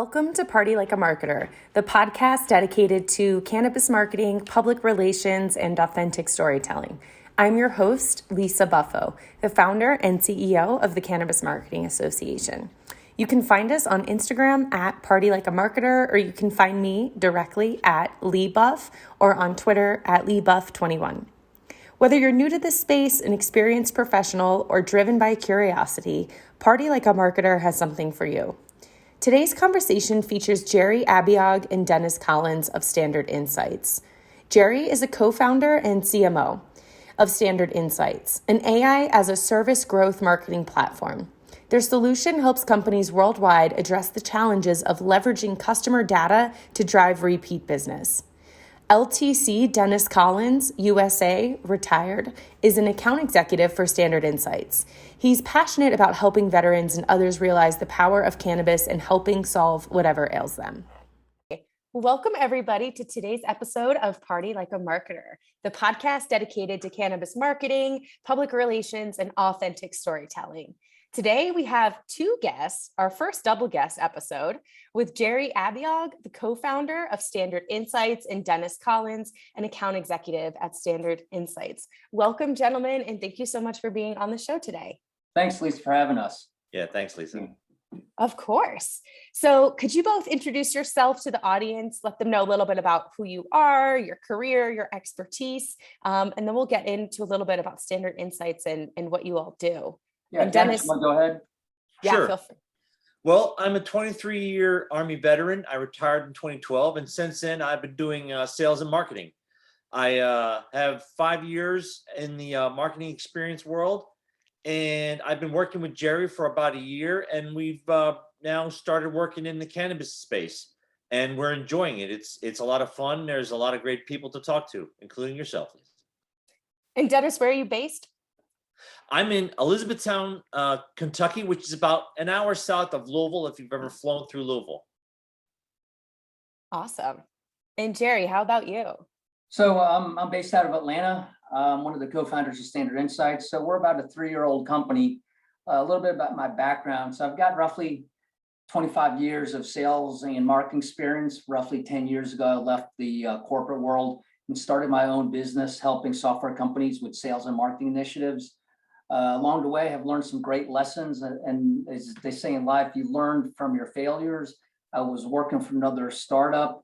Welcome to Party Like a Marketer, the podcast dedicated to cannabis marketing, public relations, and authentic storytelling. I'm your host, Lisa Buffo, the founder and CEO of the Cannabis Marketing Association. You can find us on Instagram at Party Like a Marketer, or you can find me directly at LeeBuff or on Twitter at LeeBuff21. Whether you're new to this space, an experienced professional, or driven by curiosity, Party Like a Marketer has something for you. Today's conversation features Jerry Abiog and Dennis Collins of Standard Insights. Jerry is a co-founder and CMO of Standard Insights, an AI as a service growth marketing platform. Their solution helps companies worldwide address the challenges of leveraging customer data to drive repeat business. LTC Dennis Collins, USA, retired, is an account executive for Standard Insights. He's passionate about helping veterans and others realize the power of cannabis and helping solve whatever ails them. Welcome, everybody, to today's episode of Party Like a Marketer, the podcast dedicated to cannabis marketing, public relations, and authentic storytelling. Today, we have two guests, our first double guest episode with Jerry Abiog, the co-founder of Standard Insights, and Dennis Collins, an account executive at Standard Insights. Welcome, gentlemen, and thank you so much for being on the show today. Thanks, Lisa, for having us. Yeah, thanks, Lisa. Of course. So could you both introduce yourself to the audience, let them know a little bit about who you are, your career, your expertise, and then we'll get into a little bit about Standard Insights and what you all do. Yeah, and Dennis, want to go ahead? Yeah, Sure. feel free. Well, I'm a 23-year Army veteran. I retired in 2012, and since then, I've been doing sales and marketing. I have 5 years in the marketing experience world, and I've been working with Jerry for about a year, and we've now started working in the cannabis space, and we're enjoying it. It's a lot of fun. There's a lot of great people to talk to, including yourself. And Dennis, where are you based? I'm in Elizabethtown, Kentucky, which is about an hour south of Louisville, if you've ever flown through Louisville. Awesome. And Jerry, how about you? So I'm based out of Atlanta. I'm one of the co-founders of Standard Insights. So we're about a 3-year-old company. A little bit about my background. So I've got roughly 25 years of sales and marketing experience. Roughly 10 years ago, I left the corporate world and started my own business, helping software companies with sales and marketing initiatives. Along the way, I've learned some great lessons, and as they say in life, you learn from your failures. I was working for another startup.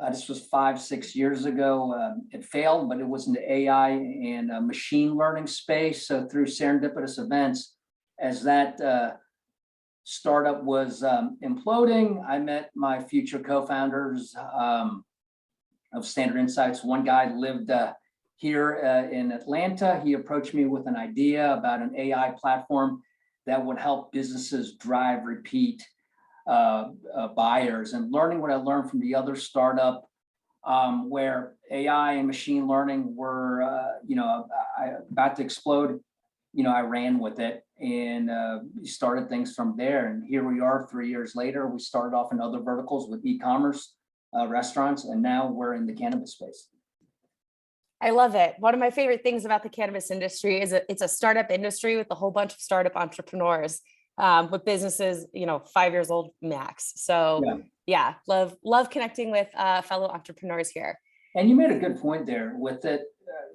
This was 5-6 years ago. It failed, but it was in the AI and machine learning space. So through serendipitous events, as that startup was imploding, I met my future co-founders of Standard Insights. One guy lived here in Atlanta. He approached me with an idea about an AI platform that would help businesses drive repeat buyers. And learning what I learned from the other startup where AI and machine learning were, about to explode, I ran with it and started things from there. And here we are 3 years later. We started off in other verticals with e-commerce, restaurants, and now we're in the cannabis space. I love it. One of my favorite things about the cannabis industry is it's a startup industry with a whole bunch of startup entrepreneurs with businesses, 5 years old max. So yeah, love connecting with fellow entrepreneurs here. And you made a good point there with it,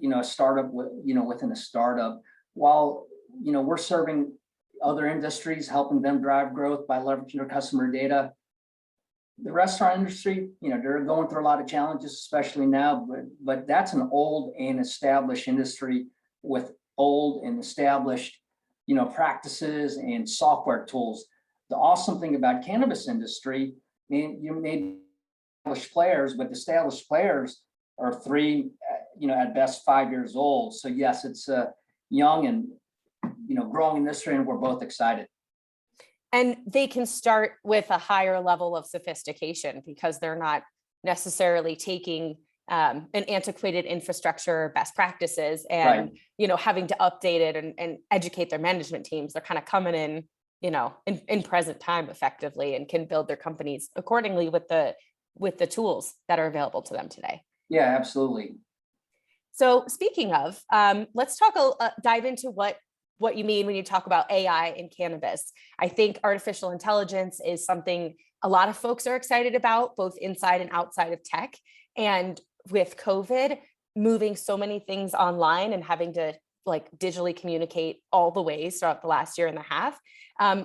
a startup, within a startup, while, we're serving other industries, helping them drive growth by leveraging their customer data. The restaurant industry, they're going through a lot of challenges, especially now, but that's an old and established industry with old and established, practices and software tools. The awesome thing about cannabis industry, you may established players, but the established players are 3, at best 5 years old. So yes, it's a young and, growing industry, and we're both excited. And they can start with a higher level of sophistication because they're not necessarily taking an antiquated infrastructure, best practices, and having to update it and educate their management teams. They're kind of coming in, in present time effectively, and can build their companies accordingly with the tools that are available to them today. Yeah, absolutely. So speaking of, let's dive into what what you mean when you talk about AI in cannabis. I think artificial intelligence is something a lot of folks are excited about, both inside and outside of tech. And with COVID, moving so many things online and having to like digitally communicate all the ways throughout the last year and a half,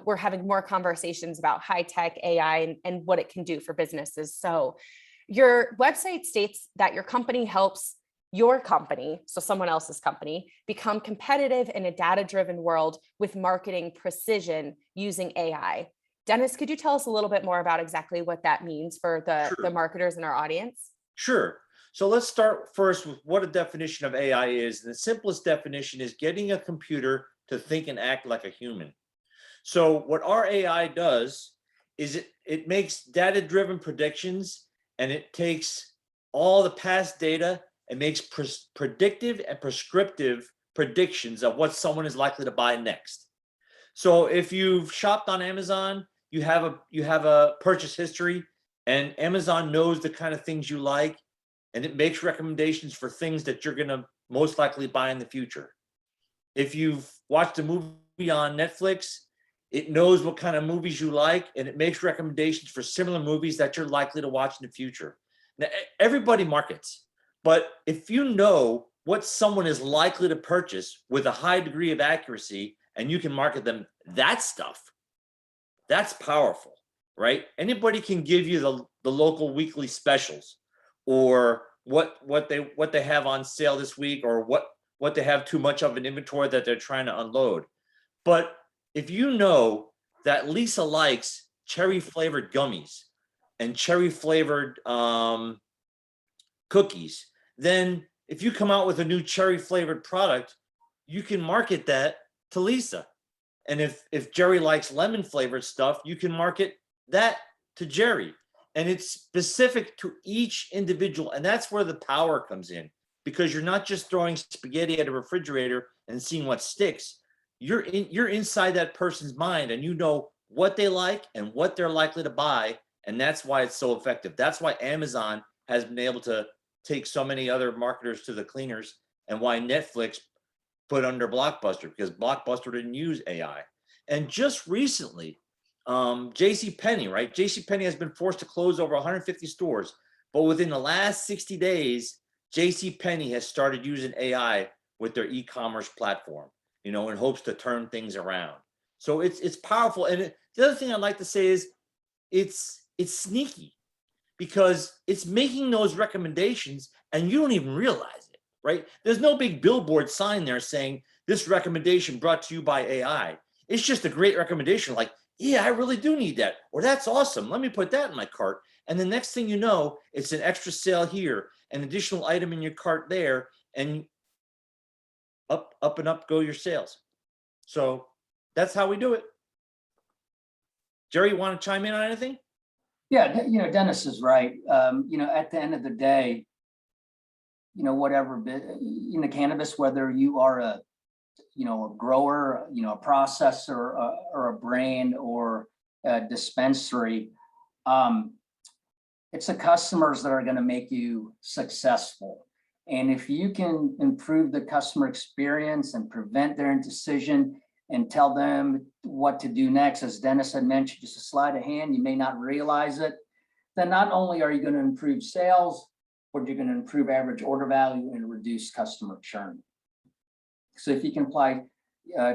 we're having more conversations about high tech AI and what it can do for businesses. So your website states that your company helps your company, so someone else's company, become competitive in a data-driven world with marketing precision using AI. Dennis, could you tell us a little bit more about exactly what that means for the marketers in our audience? Sure. So let's start first with what a definition of AI is. And the simplest definition is getting a computer to think and act like a human. So what our AI does is it makes data-driven predictions, and it takes all the past data and makes predictive and prescriptive predictions of what someone is likely to buy next. So if you've shopped on Amazon, you have a purchase history, and Amazon knows the kind of things you like, and it makes recommendations for things that you're going to most likely buy in the future. If you've watched a movie on Netflix, it knows what kind of movies you like, and it makes recommendations for similar movies that you're likely to watch in the future. Now, everybody markets, but if you know what someone is likely to purchase with a high degree of accuracy, and you can market them that stuff, that's powerful, right? Anybody can give you the local weekly specials, or what they have on sale this week, or what they have too much of an inventory that they're trying to unload. But if you know that Lisa likes cherry flavored gummies and cherry flavored cookies, then if you come out with a new cherry flavored product, you can market that to Lisa. And if Jerry likes lemon flavored stuff, you can market that to Jerry. And it's specific to each individual. And that's where the power comes in, because you're not just throwing spaghetti at a refrigerator and seeing what sticks. You're inside that person's mind, and you know what they like and what they're likely to buy. And that's why it's so effective. That's why Amazon has been able to take so many other marketers to the cleaners, and why Netflix put under Blockbuster, because Blockbuster didn't use AI. And just recently, JCPenney, right? JCPenney has been forced to close over 150 stores, but within the last 60 days, JCPenney has started using AI with their e-commerce platform, in hopes to turn things around. So it's powerful. And the other thing I'd like to say is it's sneaky, because it's making those recommendations and you don't even realize it, right? There's no big billboard sign there saying this recommendation brought to you by AI. It's just a great recommendation, like, yeah, I really do need that, or that's awesome, let me put that in my cart. And the next thing you know, it's an extra sale here, an additional item in your cart there, and up and up go your sales. So that's how we do it. Jerry, you want to chime in on anything? Yeah, Dennis is right. At the end of the day, whatever bit in the cannabis, whether you are a grower, a processor, or a brand, or a dispensary, it's the customers that are going to make you successful. And if you can improve the customer experience and prevent their indecision and tell them what to do next, as Dennis had mentioned, just a sleight of hand, you may not realize it, then not only are you going to improve sales, but you're going to improve average order value and reduce customer churn. So if you can apply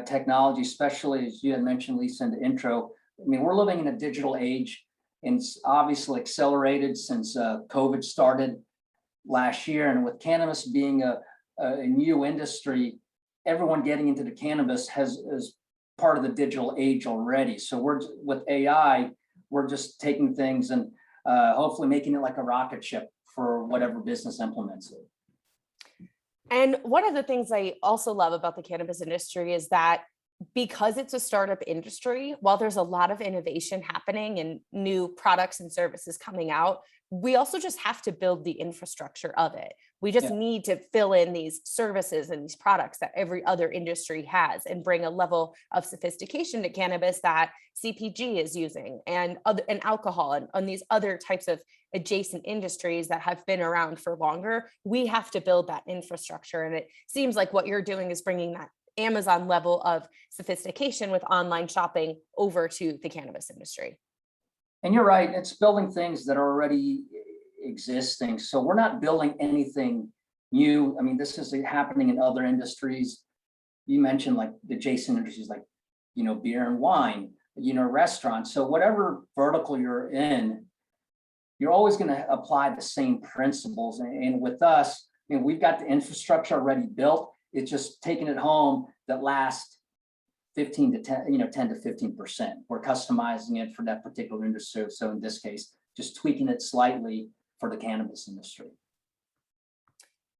technology, especially as you had mentioned, Lisa, in the intro, we're living in a digital age, and it's obviously accelerated since COVID started last year. And with cannabis being a new industry, everyone getting into the cannabis is part of the digital age already. So with AI, we're just taking things and hopefully making it like a rocket ship for whatever business implements it. And one of the things I also love about the cannabis industry is that because it's a startup industry, while there's a lot of innovation happening and new products and services coming out, we also just have to build the infrastructure of it. We just need to fill in these services and these products that every other industry has, and bring a level of sophistication to cannabis that CPG is using, and alcohol, and these other types of adjacent industries that have been around for longer. We have to build that infrastructure. And it seems like what you're doing is bringing that Amazon level of sophistication with online shopping over to the cannabis industry. And you're right, it's building things that are already existing. So we're not building anything new. I mean, this is happening in other industries. You mentioned like the adjacent industries, like, beer and wine, restaurants. So whatever vertical you're in, you're always going to apply the same principles. And with us, we've got the infrastructure already built. It's just taking it home that last 15 to 10, 10 to 15%. We're customizing it for that particular industry. So in this case, just tweaking it slightly for the cannabis industry.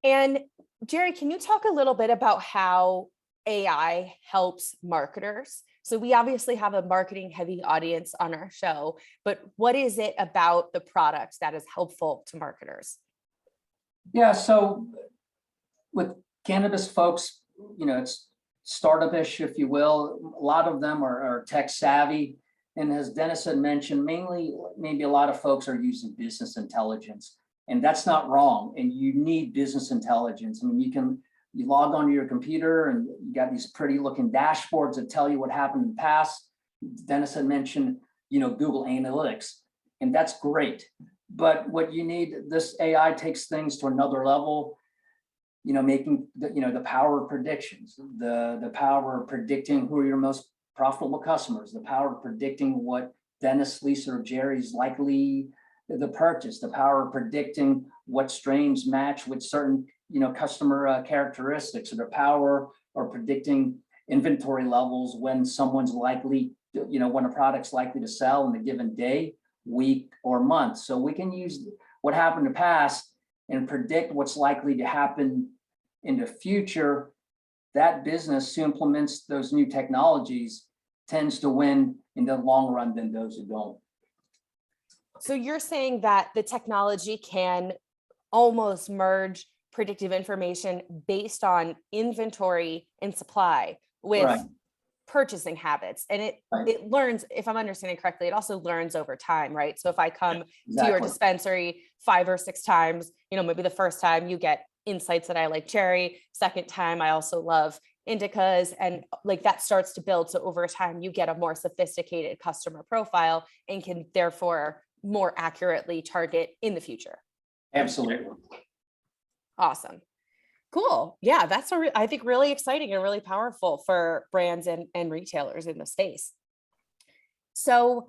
And Jerry, can you talk a little bit about how AI helps marketers? So we obviously have a marketing heavy audience on our show, but what is it about the product that is helpful to marketers? Yeah, so with cannabis folks, it's startup-ish, if you will. A lot of them are tech savvy. And as Dennis had mentioned, mainly, maybe a lot of folks are using business intelligence, and that's not wrong. And you need business intelligence. I mean, you log onto your computer and you got these pretty looking dashboards that tell you what happened in the past. Dennis had mentioned, Google Analytics, and that's great. But what you need, this AI takes things to another level, making the power of predictions, the power of predicting who are your most profitable customers, the power of predicting what Dennis, Lisa, or Jerry's likely the purchase, the power of predicting what strains match with certain customer characteristics, or the power of predicting inventory levels when someone's likely, when a product's likely to sell in a given day, week, or month. So we can use what happened in the past and predict what's likely to happen in the future. That business who implements those new technologies tends to win in the long run than those who don't. So you're saying that the technology can almost merge predictive information based on inventory and supply with Right. purchasing habits. And it learns, if I'm understanding correctly, it also learns over time, right? So if I come to your dispensary 5 or 6 times, maybe the first time you get insights that I like cherry, second time I also love indicas, and like that starts to build. So over time you get a more sophisticated customer profile and can therefore more accurately target in the future. Absolutely. Awesome. Cool. Yeah, that's I think really exciting and really powerful for brands and retailers in the space. So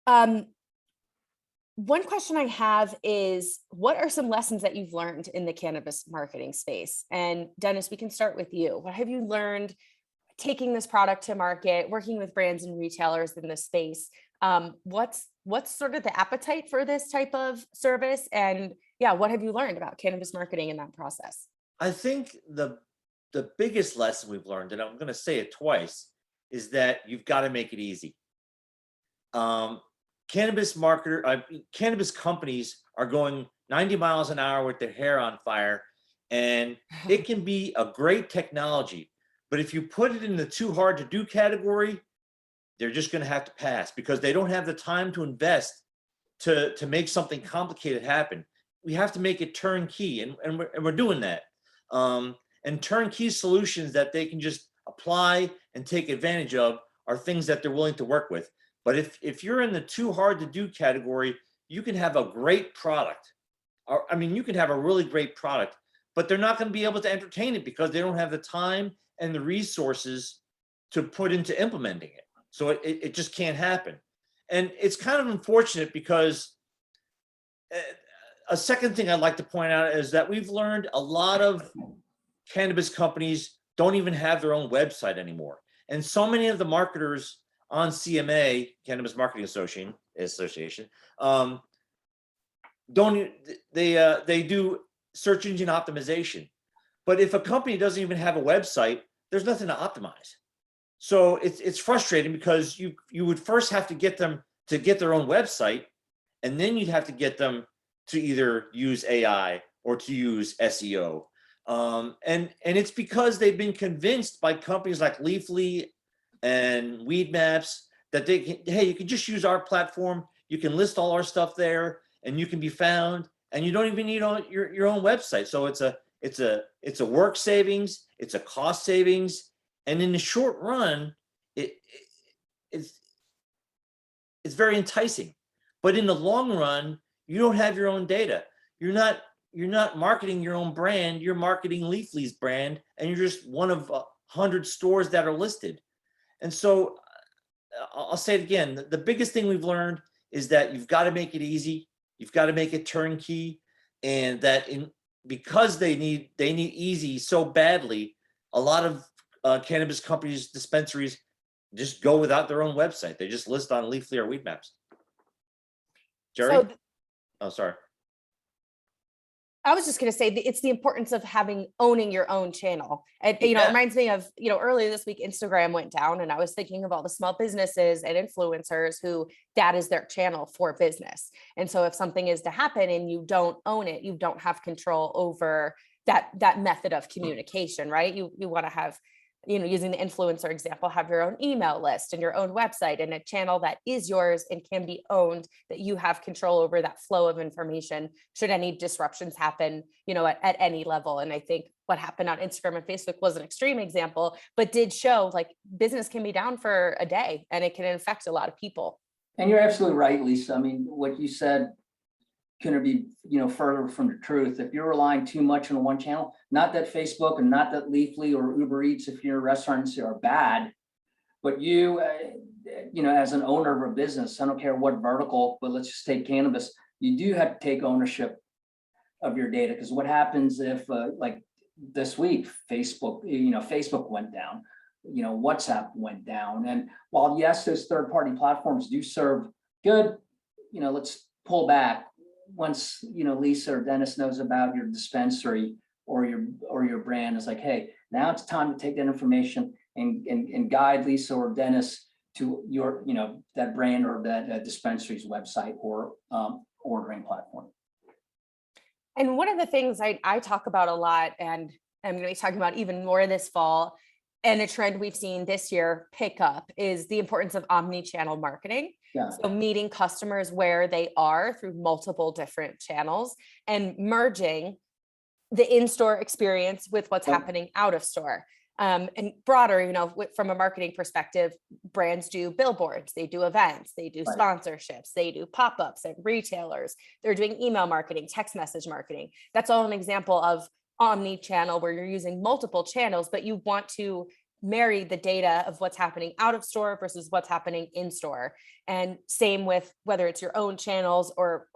one question I have is, what are some lessons that you've learned in the cannabis marketing space? And Dennis, we can start with you. What have you learned taking this product to market, working with brands and retailers in this space? What's sort of the appetite for this type of service? And yeah, what have you learned about cannabis marketing in that process? I think the biggest lesson we've learned, and I'm going to say it twice, is that you've got to make it easy. Cannabis companies are going 90 miles an hour with their hair on fire, and it can be a great technology, but if you put it in the too hard to do category, they're just going to have to pass because they don't have the time to invest to make something complicated happen. We have to make it turnkey, and we're doing that. And turnkey solutions that they can just apply and take advantage of are things that they're willing to work with. But if you're in the too hard to do category, you can have a great product. I mean, you can have a really great product, but they're not going to be able to entertain it because they don't have the time and the resources to put into implementing it. So it just can't happen. And it's kind of unfortunate because a second thing I'd like to point out is that we've learned a lot of cannabis companies don't even have their own website anymore. And so many of the marketers on CMA, Cannabis Marketing Association, they do search engine optimization. But if a company doesn't even have a website, there's nothing to optimize. So it's frustrating because you would first have to get them to get their own website, and then you'd have to get them to either use AI or to use SEO. And it's because they've been convinced by companies like Leafly and Weed Maps that hey, you can just use our platform, you can list all our stuff there, and you can be found, and you don't even need your own website. So it's a work savings, it's a cost savings, And in the short run, it's very enticing. But in the long run, you don't have your own data. You're not marketing your own brand. You're marketing Leafly's brand, and you're just one of 100 stores that are listed. And so I'll say it again. The biggest thing we've learned is that you've got to make it easy. You've got to make it turnkey, and that because they need easy so badly, a lot of cannabis companies, dispensaries, just go without their own website. They just list on Leafly or Weedmaps. Jerry? Oh, sorry. I was just going to say it's the importance of owning your own channel. And, it reminds me of, earlier this week, Instagram went down, and I was thinking of all the small businesses and influencers who that is their channel for business. And so if something is to happen and you don't own it, you don't have control over that method of communication, right? You want to have, using the influencer example, have your own email list and your own website and a channel that is yours and can be owned, that you have control over that flow of information should any disruptions happen, at any level. And I think what happened on Instagram and Facebook was an extreme example, but did show like business can be down for a day and it can affect a lot of people. And you're absolutely right, Lisa. I mean, what you said couldn't be, further from the truth. If you're relying too much on one channel, not that Facebook and not that Leafly or Uber Eats, if you're restaurants, are bad, but you, as an owner of a business, I don't care what vertical, but let's just take cannabis, you do have to take ownership of your data. Because what happens if, like this week, Facebook went down, WhatsApp went down. And while yes, those third-party platforms do serve good, let's pull back. Once Lisa or Dennis knows about your dispensary or your brand, it's like, hey, now it's time to take that information and guide Lisa or Dennis to your that brand or that dispensary's website or ordering platform. And one of the things I talk about a lot, and I'm going to be talking about even more this fall, and a trend we've seen this year pick up, is the importance of omni-channel marketing. Yeah. So meeting customers where they are through multiple different channels and merging the in-store experience with what's happening out of store. And broader, from a marketing perspective, brands do billboards, they do events, they do sponsorships, they do pop-ups at retailers, they're doing email marketing, text message marketing. That's all an example of omni-channel where you're using multiple channels, but you want to marry the data of what's happening out of store versus what's happening in store. And same with whether it's your own channels or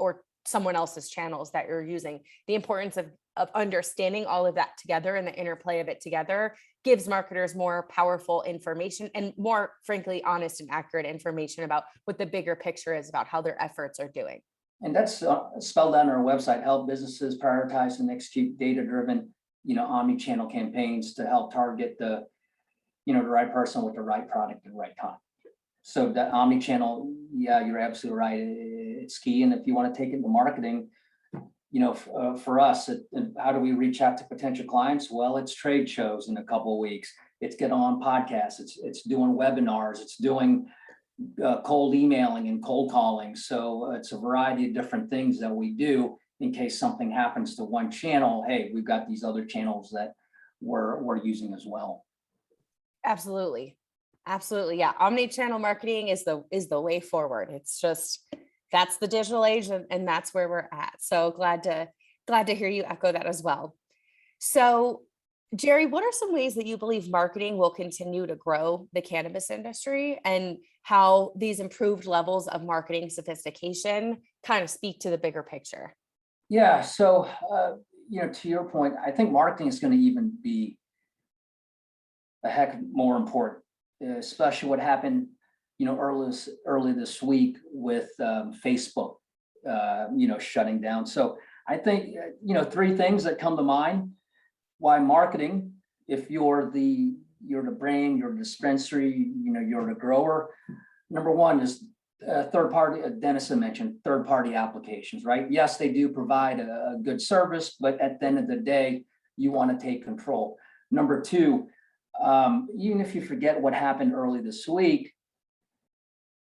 someone else's channels that you're using. The importance of understanding all of that together and the interplay of it together gives marketers more powerful information and more, frankly, honest and accurate information about what the bigger picture is about how their efforts are doing. And that's spelled out on our website: help businesses prioritize and execute data-driven, omni-channel campaigns to help target the right person with the right product at the right time. So that omni-channel, yeah, you're absolutely right. It's key. And if you want to take it into marketing, for us, how do we reach out to potential clients? Well, it's trade shows in a couple of weeks. It's getting on podcasts. It's doing webinars. It's doing cold emailing and cold calling. So it's a variety of different things that we do in case something happens to one channel. Hey, we've got these other channels that we're using as well. Absolutely. Yeah. Omni-channel marketing is the way forward. It's just, that's the digital age and that's where we're at. So glad to hear you echo that as well. So Jerry, what are some ways that you believe marketing will continue to grow the cannabis industry, and how these improved levels of marketing sophistication kind of speak to the bigger picture? Yeah. So, to your point, I think marketing is going to even be a heck more important, especially what happened, early this week with Facebook, shutting down. So I think, three things that come to mind why marketing, if you're the brand, you're the dispensary, you're the grower. Number one is third party. Dennis mentioned third party applications, right? Yes, they do provide a good service, but at the end of the day, you want to take control. Number two, even if you forget what happened early this week,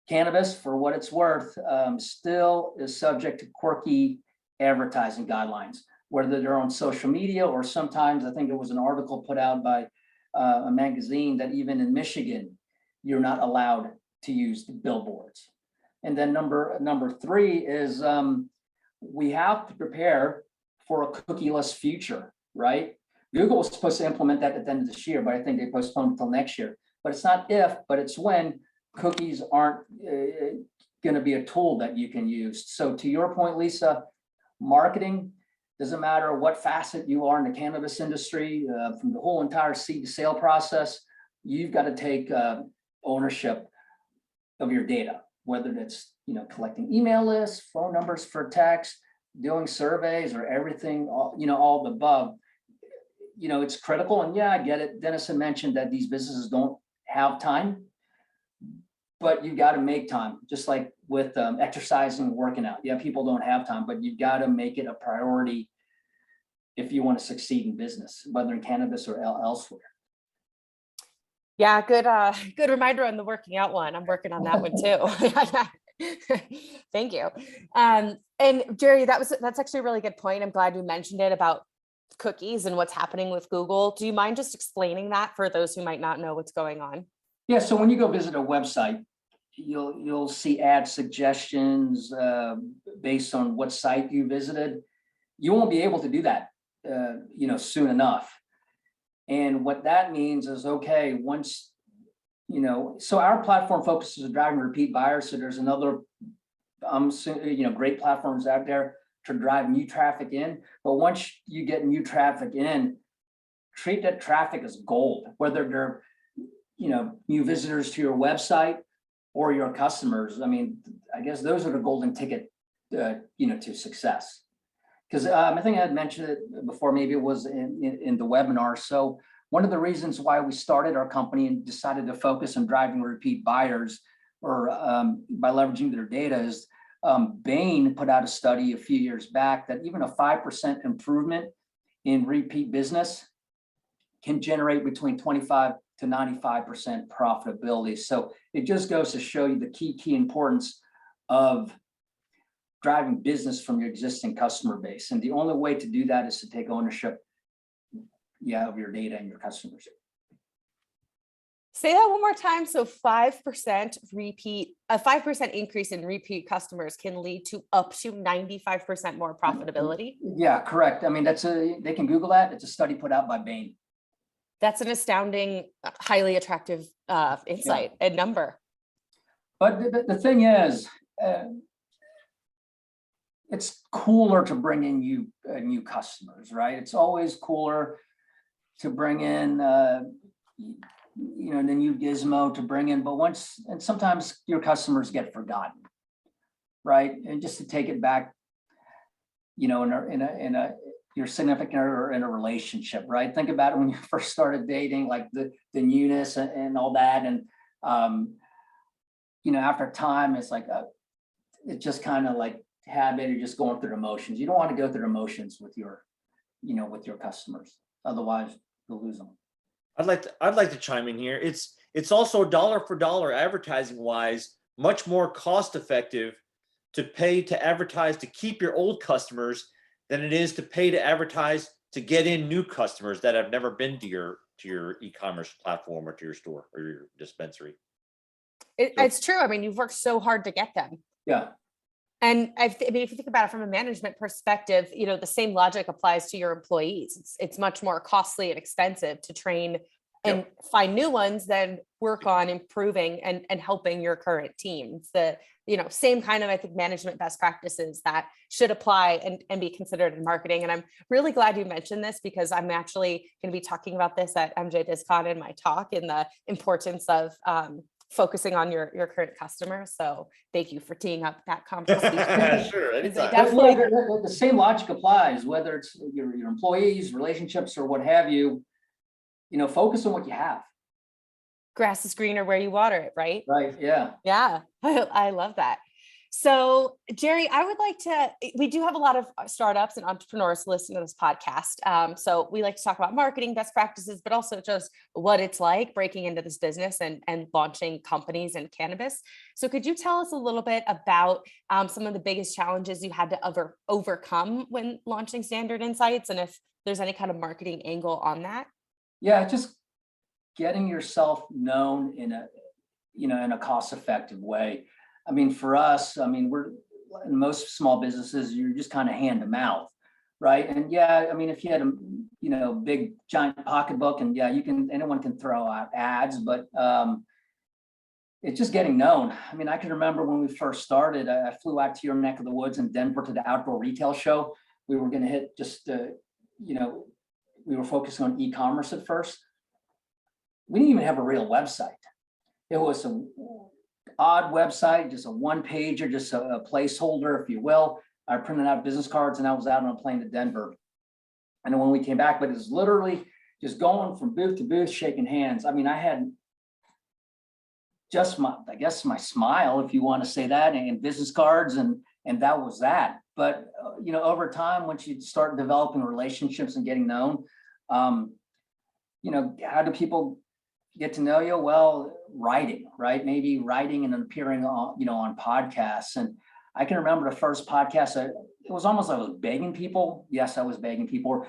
cannabis, for what it's worth, still is subject to quirky advertising guidelines, whether they're on social media or sometimes, I think it was an article put out by a magazine that even in Michigan, you're not allowed to use the billboards. And then number three is we have to prepare for a cookieless future, right? Google was supposed to implement that at the end of this year, but I think they postponed until next year. But it's not if, but it's when cookies aren't going to be a tool that you can use. So to your point, Lisa, marketing, doesn't matter what facet you are in the cannabis industry, from the whole entire seed to sale process, you've got to take ownership of your data, whether it's collecting email lists, phone numbers for text, doing surveys, or everything, all the above. It's critical. And yeah, I get it. Dennis had mentioned that these businesses don't have time, but you got to make time, just like with exercising and working out. Yeah, people don't have time, but you've got to make it a priority if you want to succeed in business, whether in cannabis or elsewhere. Yeah, good reminder on the working out one. I'm working on that one too. Thank you. And Jerry, that's actually a really good point. I'm glad you mentioned it about cookies and what's happening with Google. Do you mind just explaining that for those who might not know what's going on? Yeah, so when you go visit a website, you'll see ad suggestions based on what site you visited. You won't be able to do that, soon enough. And what that means is, okay, once, so our platform focuses on driving repeat buyers. So there's another, great platforms out there to drive new traffic in. But once you get new traffic in, treat that traffic as gold, whether they're, new visitors to your website or your customers. I mean, I guess those are the golden ticket, to success. Because I think I had mentioned it before, maybe it was in the webinar. So one of the reasons why we started our company and decided to focus on driving repeat buyers or by leveraging their data is Bain put out a study a few years back that even a 5% improvement in repeat business can generate between 25 to 95% profitability. So it just goes to show you the key importance of driving business from your existing customer base. And the only way to do that is to take ownership, of your data and your customers. Say that one more time. So 5% a 5% increase in repeat customers can lead to up to 95% more profitability. Yeah, correct. I mean, they can Google that. It's a study put out by Bain. That's an astounding, highly attractive insight and number. But the thing is, it's cooler to bring in new customers, right? It's always cooler to bring in, the new gizmo to bring in, and sometimes your customers get forgotten, right? And just to take it back, your significant or in a relationship, right? Think about it when you first started dating, like the newness and all that. And, after time, it's like, it's just kind of like habit, you're just going through the motions. You don't want to go through the motions with your customers. Otherwise you'll lose them. I'd like to chime in here. It's also dollar for dollar advertising wise, much more cost effective to pay to advertise to keep your old customers than it is to pay to advertise to get in new customers that have never been to your e-commerce platform or to your store or your dispensary. It's true. I mean, you've worked so hard to get them. Yeah. And if you think about it from a management perspective, the same logic applies to your employees. It's much more costly and expensive to train and find new ones than work on improving and helping your current team. It's the same kind of, I think, management best practices that should apply and be considered in marketing. And I'm really glad you mentioned this because I'm actually going to be talking about this at MJBizCon in my talk in the importance of focusing on your current customers. So thank you for teeing up that conversation. Sure, anytime. Definitely. The same logic applies, whether it's your employees, relationships, or what have you. Focus on what you have. Grass is greener where you water it, right? Right. Yeah. Yeah, I love that. So Jerry, I would like we do have a lot of startups and entrepreneurs listening to this podcast. So we like to talk about marketing best practices, but also just what it's like breaking into this business and launching companies in cannabis. So could you tell us a little bit about some of the biggest challenges you had to overcome when launching Standard Insights, and if there's any kind of marketing angle on that? Yeah, just getting yourself known in a cost-effective way. I mean, for us, I mean, we're in most small businesses, you're just kind of hand to mouth, right? And yeah, I mean, if you had a big giant pocketbook, and yeah, anyone can throw out ads, but it's just getting known. I mean, I can remember when we first started, I flew out to your neck of the woods in Denver to the outdoor retail show. We were going to hit we were focusing on e-commerce at first. We didn't even have a real website. It was an odd website, just a one pager, just a placeholder, if you will. I printed out business cards and I was out on a plane to Denver. And then when we came back, but it was literally just going from booth to booth, shaking hands. I mean, I had just my smile, if you want to say that, and business cards, and that was that. But over time, once you start developing relationships and getting known, how do people get to know you? Well, writing, right? Maybe writing and appearing on podcasts. And I can remember the first podcast, it was almost like I was begging people. Yes, I was begging people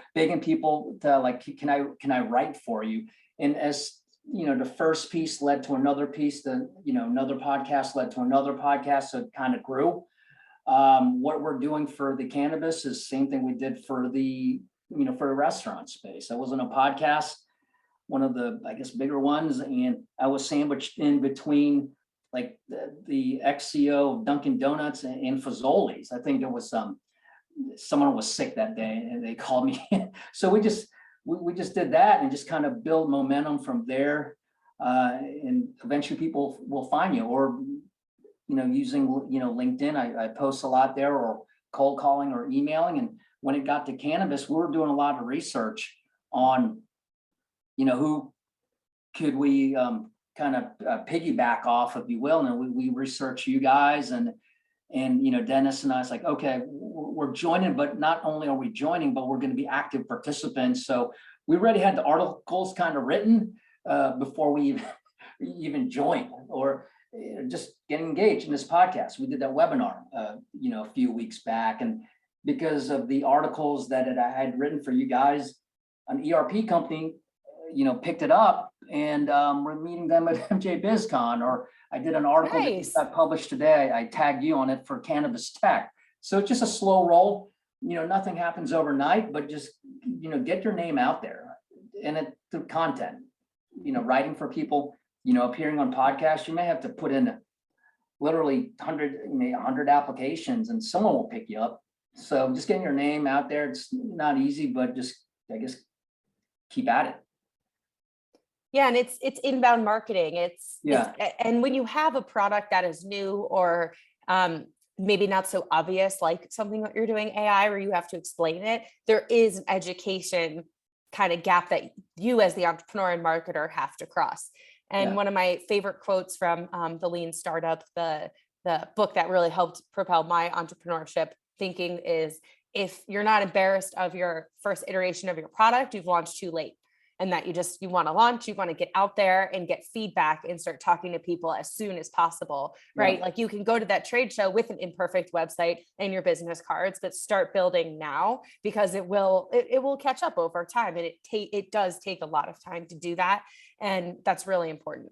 to like, can I write for you? And as the first piece led to another piece, another podcast led to another podcast. So it kind of grew. What we're doing for the cannabis is the same thing we did for the restaurant space. That wasn't a podcast, one of the, I guess, bigger ones. And I was sandwiched in between like the ex-CEO of Dunkin' Donuts and Fazoli's. I think there was someone was sick that day and they called me. So we just did that and just kind of build momentum from there. And eventually people will find you, or, using, LinkedIn, I post a lot there, or cold calling or emailing. And when it got to cannabis, we were doing a lot of research on, who could we kind of piggyback off, if you will. And we research you guys and Dennis and I was like, okay, we're joining, but not only are we joining, but we're going to be active participants. So we already had the articles kind of written before we even joined, or just getting engaged in this podcast. We did that webinar, a few weeks back, and because of the articles that I had written for you guys, an ERP company, picked it up, and we're meeting them at MJ BizCon. Or I did an article that got published today. I tagged you on it for Cannabis Tech. So it's just a slow roll. Nothing happens overnight, but just get your name out there, and through content. Writing for people. Appearing on podcasts. You may have to put in literally 100 applications, and someone will pick you up. So just getting your name out there, it's not easy, but just, I guess, keep at it. Yeah, and it's inbound marketing. And when you have a product that is new, or maybe not so obvious, like something that you're doing AI, where you have to explain it, there is an education kind of gap that you as the entrepreneur and marketer have to cross. And one of my favorite quotes from the Lean Startup, the book that really helped propel my entrepreneurship thinking, is, if you're not embarrassed of your first iteration of your product, you've launched too late. And that you want to launch, you want to get out there and get feedback and start talking to people as soon as possible, right? Like, you can go to that trade show with an imperfect website and your business cards, but start building now, because it will catch up over time. And it does take a lot of time to do that. And that's really important.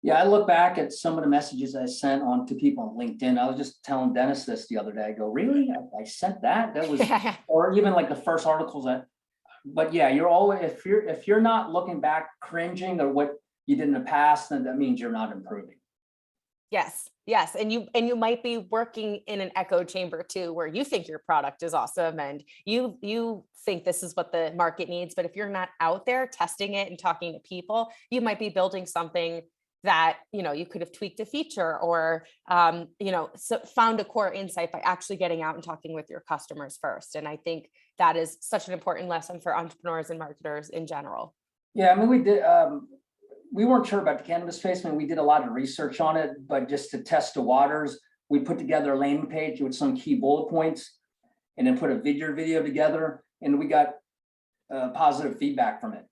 Yeah, I look back at some of the messages I sent on to people on LinkedIn. I was just telling Dennis this the other day. I go, really? I sent that? That was, or even like the first articles but yeah, you're always, if you're not looking back cringing at what you did in the past, then that means you're not improving. Yes. And you might be working in an echo chamber too, where you think your product is awesome and you think this is what the market needs. But if you're not out there testing it and talking to people, you might be building something that, you could have tweaked a feature, or, so found a core insight by actually getting out and talking with your customers first. And I think that is such an important lesson for entrepreneurs and marketers in general. Yeah, I mean, we weren't sure about the cannabis space. I mean, we did a lot of research on it, but just to test the waters, we put together a landing page with some key bullet points, and then put a video together, and we got positive feedback from it.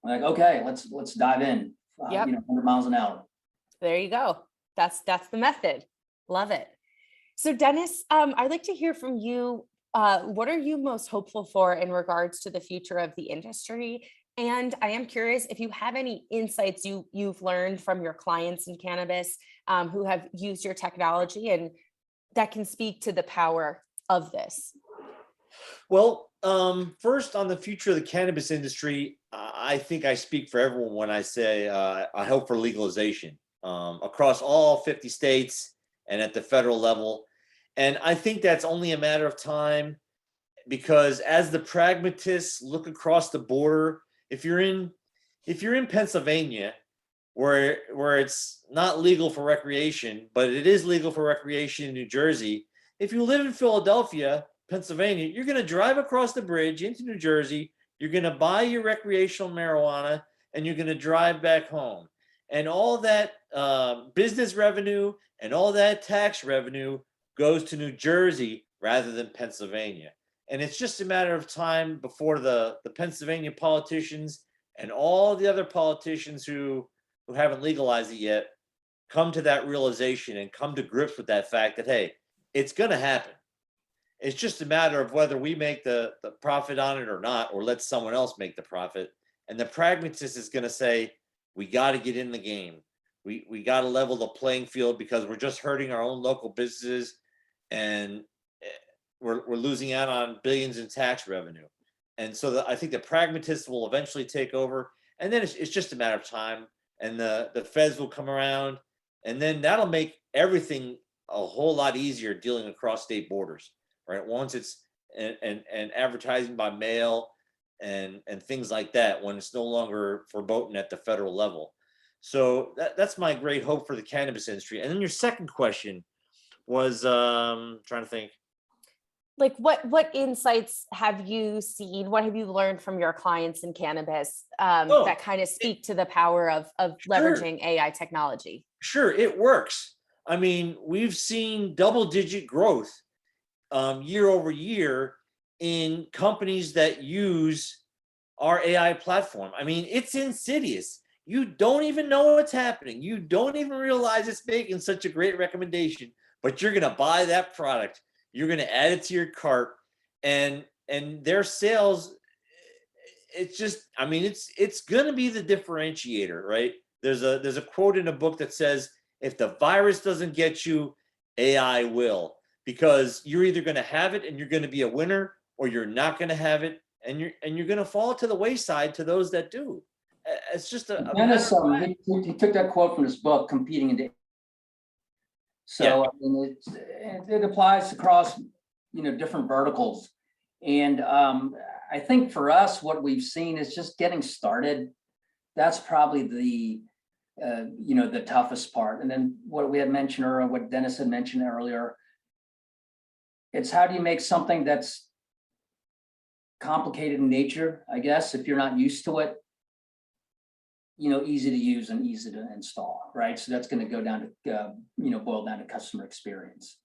Like, okay, let's dive in. 100 miles an hour. There you go. That's the method. Love it. So Dennis, I'd like to hear from you. What are you most hopeful for in regards to the future of the industry? And I am curious if you have any insights you've learned from your clients in cannabis who have used your technology and that can speak to the power of this. Well, first on the future of the cannabis industry, I think I speak for everyone when I say I hope for legalization across all 50 states and at the federal level. And I think that's only a matter of time because as the pragmatists look across the border, if you're in Pennsylvania, where it's not legal for recreation, but it is legal for recreation in New Jersey, if you live in Philadelphia, Pennsylvania, you're going to drive across the bridge into New Jersey, you're going to buy your recreational marijuana, and you're going to drive back home. And all that business revenue and all that tax revenue goes to New Jersey rather than Pennsylvania. And it's just a matter of time before the Pennsylvania politicians and all the other politicians who haven't legalized it yet come to that realization and come to grips with that fact that, hey, it's going to happen. It's just a matter of whether we make the profit on it or not, or let someone else make the profit. And the pragmatist is going to say, we got to get in the game. We got to level the playing field because we're just hurting our own local businesses and we're losing out on billions in tax revenue. And so I think the pragmatists will eventually take over. And then it's just a matter of time. And the feds will come around. And then that'll make everything a whole lot easier dealing across state borders. Right, once it's and advertising by mail and things like that, when it's no longer verboten at the federal level. So that's my great hope for the cannabis industry. And then your second question was trying to think. Like what insights have you seen? What have you learned from your clients in cannabis that kind of speak to the power of leveraging AI technology? Sure, it works. I mean, we've seen double-digit growth year over year in companies that use our AI platform. I mean, it's insidious. You don't even know what's happening. You don't even realize it's making such a great recommendation, but you're going to buy that product. You're going to add it to your cart, and their sales. It's just, I mean, it's going to be the differentiator, right? There's a quote in a book that says, "If the virus doesn't get you, AI will." Because you're either going to have it and you're going to be a winner, or you're not going to have it and you're going to fall to the wayside to those that do. It's just Dennis, he took that quote from his book, Competing into. So yeah. I mean, it applies across different verticals, and I think for us, what we've seen is just getting started. That's probably the the toughest part. And then what we had mentioned earlier, what Dennis had mentioned earlier. It's how do you make something that's complicated in nature, I guess, if you're not used to it, easy to use and easy to install, right? So that's going to go down to, boil down to customer experience.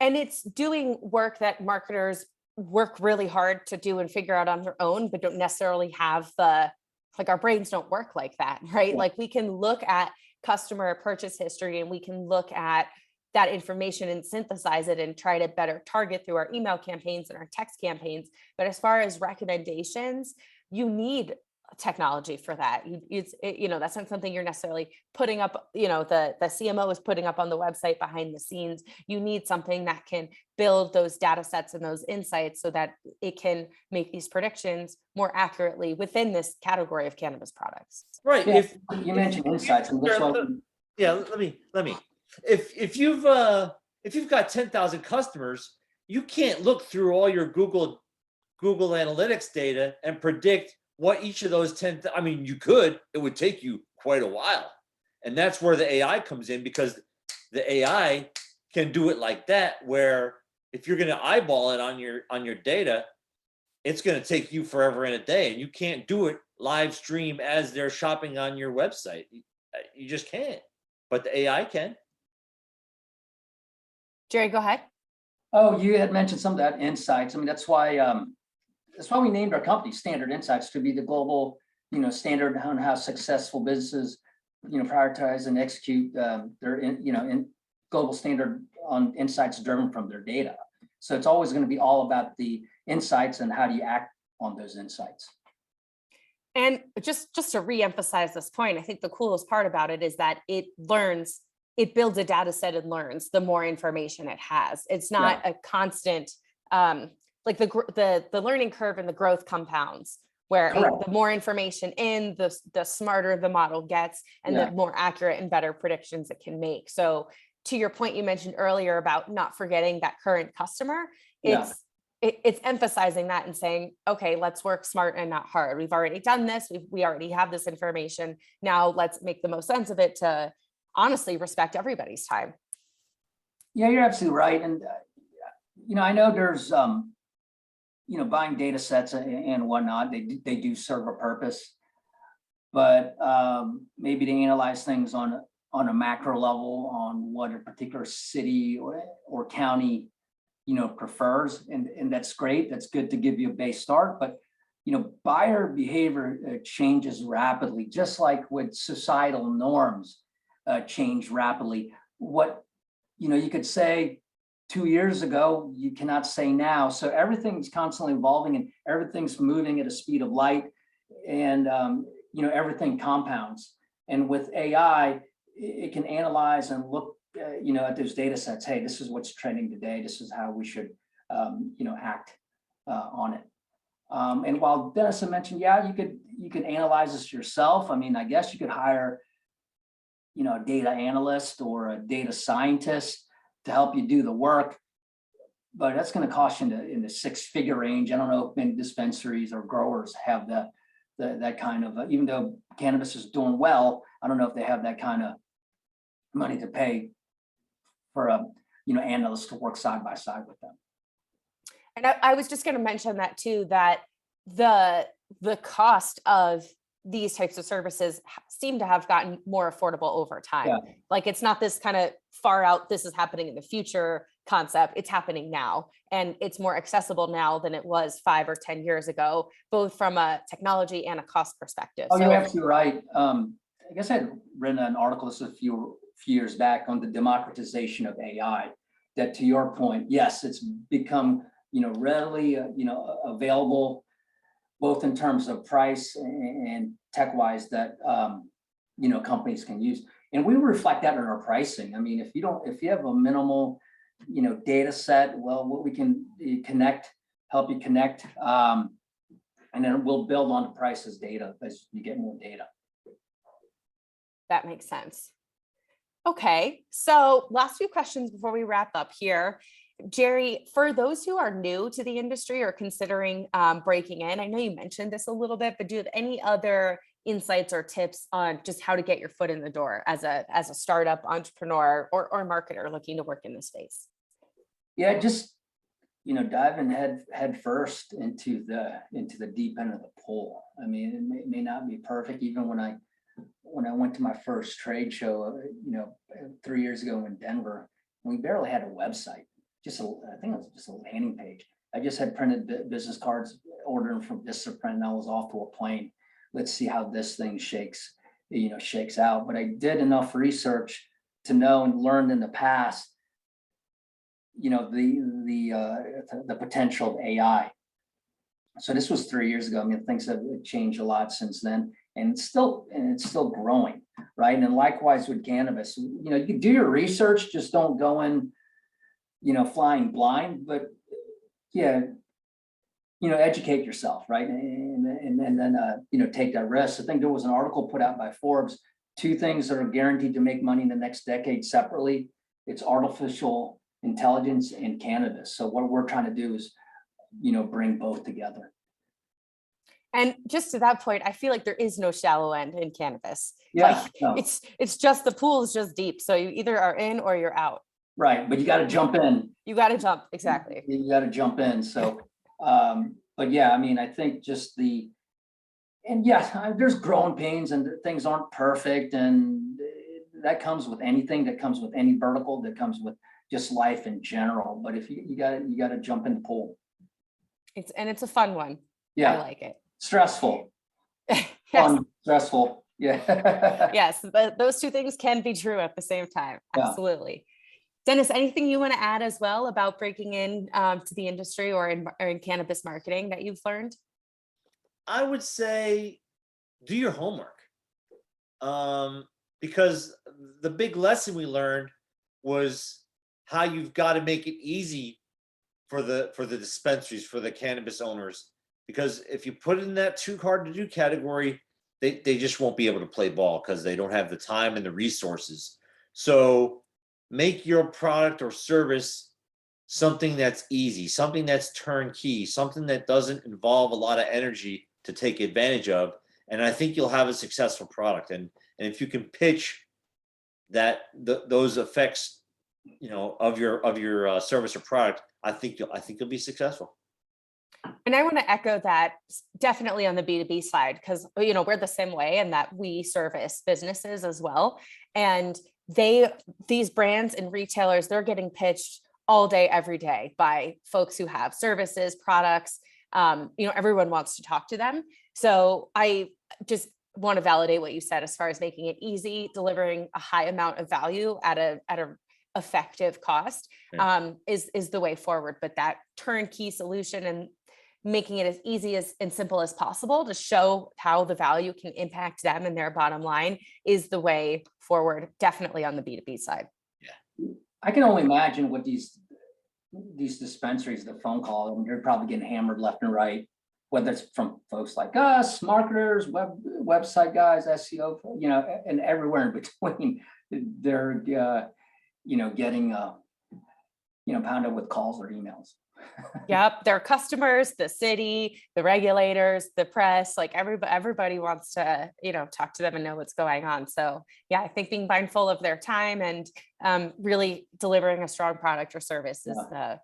And it's doing work that marketers work really hard to do and figure out on their own, but don't necessarily have our brains don't work like that, right? Yeah. Like we can look at customer purchase history and we can look at that information and synthesize it and try to better target through our email campaigns and our text campaigns. But as far as recommendations, you need technology for that. That's not something you're necessarily putting up, the CMO is putting up on the website behind the scenes. You need something that can build those data sets and those insights so that it can make these predictions more accurately within this category of cannabis products. Right. Yeah. If you mentioned insights, and that's why. Yeah, let me. If you've got 10,000 customers, you can't look through all your Google Analytics data and predict what each of those 10. I mean, you could. It would take you quite a while, and that's where the AI comes in, because the AI can do it like that. Where if you're going to eyeball it on your data, it's going to take you forever in a day, and you can't do it live stream as they're shopping on your website. You just can't. But the AI can. Jerry, go ahead. Oh, you had mentioned some of that insights. I mean, that's why we named our company Standard Insights, to be the global, standard on how successful businesses, prioritize and execute their, in global standard on insights driven from their data. So it's always going to be all about the insights and how do you act on those insights. And just to reemphasize this point, I think the coolest part about it is that it builds a data set and learns the more information it has. It's not a constant, like the learning curve and the growth compounds, where Correct. the more information in, the smarter the model gets, and Yeah. the more accurate and better predictions it can make. So to your point you mentioned earlier about not forgetting that current customer, Yeah. it's emphasizing that and saying, okay, let's work smart and not hard. We've already done this. We already have this information. Now let's make the most sense of it to honestly respect everybody's time. Yeah, you're absolutely right. And, I know there's, buying data sets and whatnot, they do serve a purpose. But maybe to analyze things on a macro level on what a particular city or county prefers, and that's great. That's good to give you a base start. But buyer behavior changes rapidly, just like with societal norms change rapidly. What you could say 2 years ago, you cannot say now. So everything's constantly evolving and everything's moving at a speed of light, and everything compounds. And with AI, it can analyze and look at those data sets. Hey, this is what's trending today. This is how we should act on it. And while Dennis had mentioned, yeah, you could analyze this yourself. I mean, I guess you could hire a data analyst or a data scientist to help you do the work, but that's going to cost you in the six-figure range. I don't know if many dispensaries or growers have that kind of, even though cannabis is doing well, I don't know if they have that kind of money to pay for a analyst to work side by side with them. And I was just going to mention that too, that the cost of these types of services seem to have gotten more affordable over time. Yeah. Like it's not this kind of far out, this is happening in the future concept. It's happening now, and it's more accessible now than it was 5 or 10 years ago, both from a technology and a cost perspective. Oh, you're absolutely right. I guess I had written an article this a few years back on the democratization of AI. That, to your point, yes, it's become readily available, both in terms of price and tech-wise, that companies can use, and we reflect that in our pricing. I mean, if you have a minimal data set, well, what we can help you connect, and then we'll build on the price as data as you get more data. That makes sense. Okay, so last few questions before we wrap up here. Jerry, for those who are new to the industry or considering breaking in, I know you mentioned this a little bit, but do you have any other insights or tips on just how to get your foot in the door as a startup entrepreneur or marketer looking to work in this space? Yeah, just diving head first into the deep end of the pool. I mean, it may not be perfect. Even when I went to my first trade show, 3 years ago in Denver, we barely had a website. I think it was just a landing page. I just had printed business cards, ordering from Vistaprint, and I was off to a plane. Let's see how this thing shakes out. But I did enough research to know and learned in the past, the potential of AI. So this was 3 years ago. I mean, things have changed a lot since then, and it's still growing, right? And likewise with cannabis, you can do your research, just don't go in flying blind, but yeah, educate yourself, right? And then take that risk. I think there was an article put out by Forbes, 2 things that are guaranteed to make money in the next decade separately. It's artificial intelligence and cannabis. So what we're trying to do is, bring both together. And just to that point, I feel like there is no shallow end in cannabis. Yeah, like, no. It's just, the pool is just deep. So you either are in or you're out. Right, but you got to jump in. You got to jump, exactly. You got to jump in. So, but yeah, I mean, I think there's growing pains and things aren't perfect, and that comes with anything. That comes with any vertical. That comes with just life in general. But if you got to jump in the pool. It's a fun one. Yeah, I like it. Stressful. Yes. Fun, stressful. Yeah. Yes, those 2 things can be true at the same time. Yeah. Absolutely. Dennis, anything you want to add as well about breaking in to the industry or in cannabis marketing that you've learned? I would say do your homework. Because the big lesson we learned was how you've got to make it easy for the dispensaries, for the cannabis owners. Because if you put it in that too hard to do category, they just won't be able to play ball because they don't have the time and the resources. So make your product or service something that's easy, something that's turnkey, something that doesn't involve a lot of energy to take advantage of. And I think you'll have a successful product. And if you can pitch that those effects, of your service or product, I think you'll be successful. And I want to echo that definitely on the B2B side, because, we're the same way in that we service businesses as well. And these brands and retailers, they're getting pitched all day, every day by folks who have services, products. Everyone wants to talk to them. So I just want to validate what you said as far as making it easy, delivering a high amount of value at a effective cost, is the way forward. But that turnkey solution and making it as easy and simple as possible to show how the value can impact them and their bottom line is the way forward, definitely on the B2B side. I can only imagine what these dispensaries, the phone call, and you're probably getting hammered left and right, whether it's from folks like us, marketers, website guys, SEO, and everywhere in between. They're getting pounded with calls or emails. Yep, their customers, the city, the regulators, the press, like everybody wants to, talk to them and know what's going on. So yeah, I think being mindful of their time and really delivering a strong product or service is the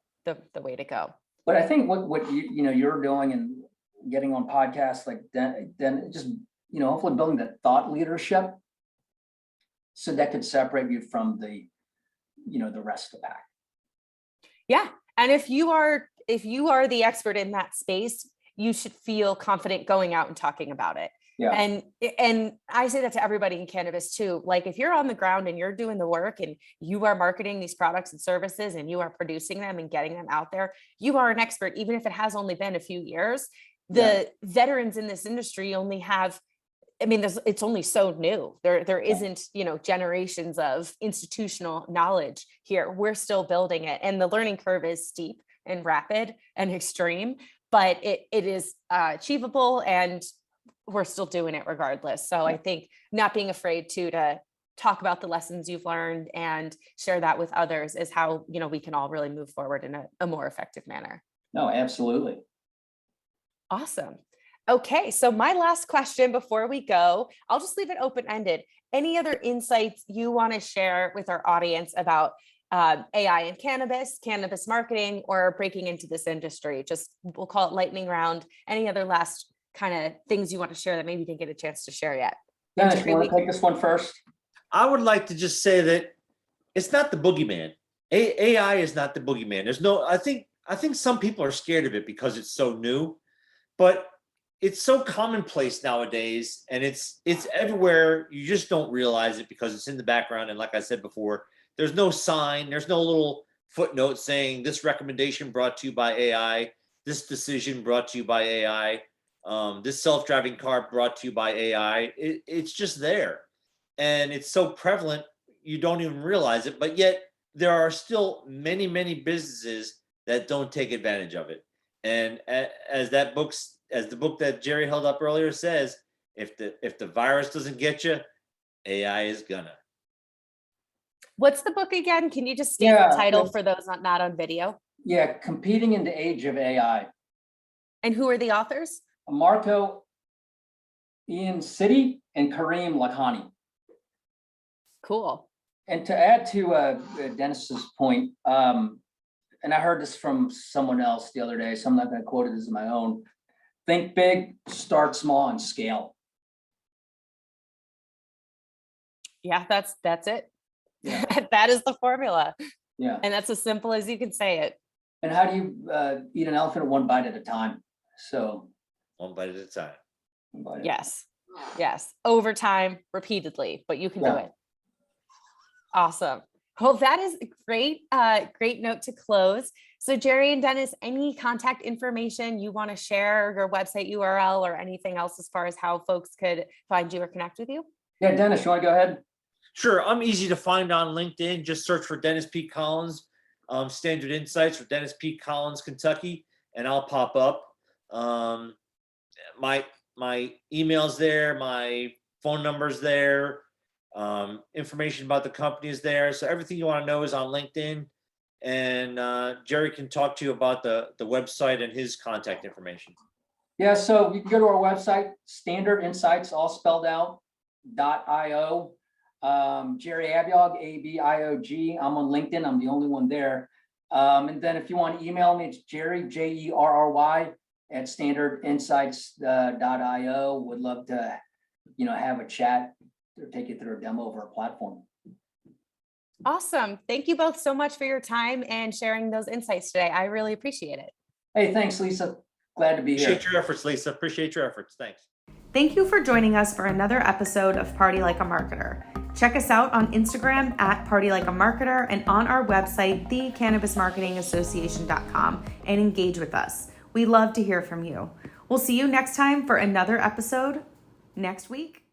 way to go. But I think what you're doing and getting on podcasts like then just hopefully building that thought leadership, so that could separate you from the rest of the pack. Yeah. And if you are the expert in that space, you should feel confident going out and talking about it. Yeah. And I say that to everybody in cannabis too. Like if you're on the ground and you're doing the work and you are marketing these products and services and you are producing them and getting them out there, you are an expert, even if it has only been a few years. The veterans in this industry only have, it's only so new. There isn't, generations of institutional knowledge here. We're still building it. And the learning curve is steep and rapid and extreme, but it is achievable and we're still doing it regardless. So I think not being afraid to talk about the lessons you've learned and share that with others is how, we can all really move forward in a more effective manner. No, absolutely. Awesome. Okay, so my last question before we go, I'll just leave it open-ended. Any other insights you want to share with our audience about AI and cannabis marketing, or breaking into this industry? Just, we'll call it lightning round. Any other last kind of things you want to share that maybe you didn't get a chance to share yet? Dennis, you want to take this one first? I would like to just say that it's not the boogeyman. AI is not the boogeyman. I think some people are scared of it because it's so new, but it's so commonplace nowadays, and it's everywhere. You just don't realize it because it's in the background. And like I said before, there's no sign, there's no little footnote saying this recommendation brought to you by AI, this decision brought to you by AI, this self-driving car brought to you by AI. It's just there. And it's so prevalent, you don't even realize it. But yet there are still many, many businesses that don't take advantage of it. And as the book that Jerry held up earlier says, if the virus doesn't get you, AI is gonna. What's the book again? Can you just state the title for those not on video? Yeah, Competing in the Age of AI. And who are the authors? Marco Ian City and Kareem Lakhani. Cool. And to add to Dennis's point, and I heard this from someone else the other day, so I'm not going to quote it as my own. Think big, start small, and scale. Yeah, that's it. Yeah. That is the formula. Yeah. And that's as simple as you can say it. And how do you eat an elephant one bite at a time? So one bite at a time. Yes. Over time, repeatedly, but you can do it. Awesome. Well, that is a great note to close. So Jerry and Dennis, any contact information you want to share, your website URL or anything else as far as how folks could find you or connect with you? Yeah, Dennis, you want to go ahead? Sure, I'm easy to find on LinkedIn. Just search for Dennis P. Collins, Standard Insights, or Dennis P. Collins, Kentucky, and I'll pop up. My email's there, my phone number's there, information about the company is there. So everything you want to know is on LinkedIn. And Jerry can talk to you about the website and his contact information. Yeah, so you can go to our website, Standard Insights, all spelled out, .io. Jerry Abiog, ABIOG. I'm on LinkedIn. I'm the only one there. And then if you want to email me, it's Jerry, JERRY, at standardinsights.io. Would love to, have a chat or take you through a demo of our platform. Awesome. Thank you both so much for your time and sharing those insights today. I really appreciate it. Hey, thanks, Lisa. Glad to be here. Appreciate your efforts, Lisa. Appreciate your efforts. Thanks. Thank you for joining us for another episode of Party Like a Marketer. Check us out on Instagram at Party Like a Marketer and on our website, thecannabismarketingassociation.com, and engage with us. We love to hear from you. We'll see you next time for another episode next week.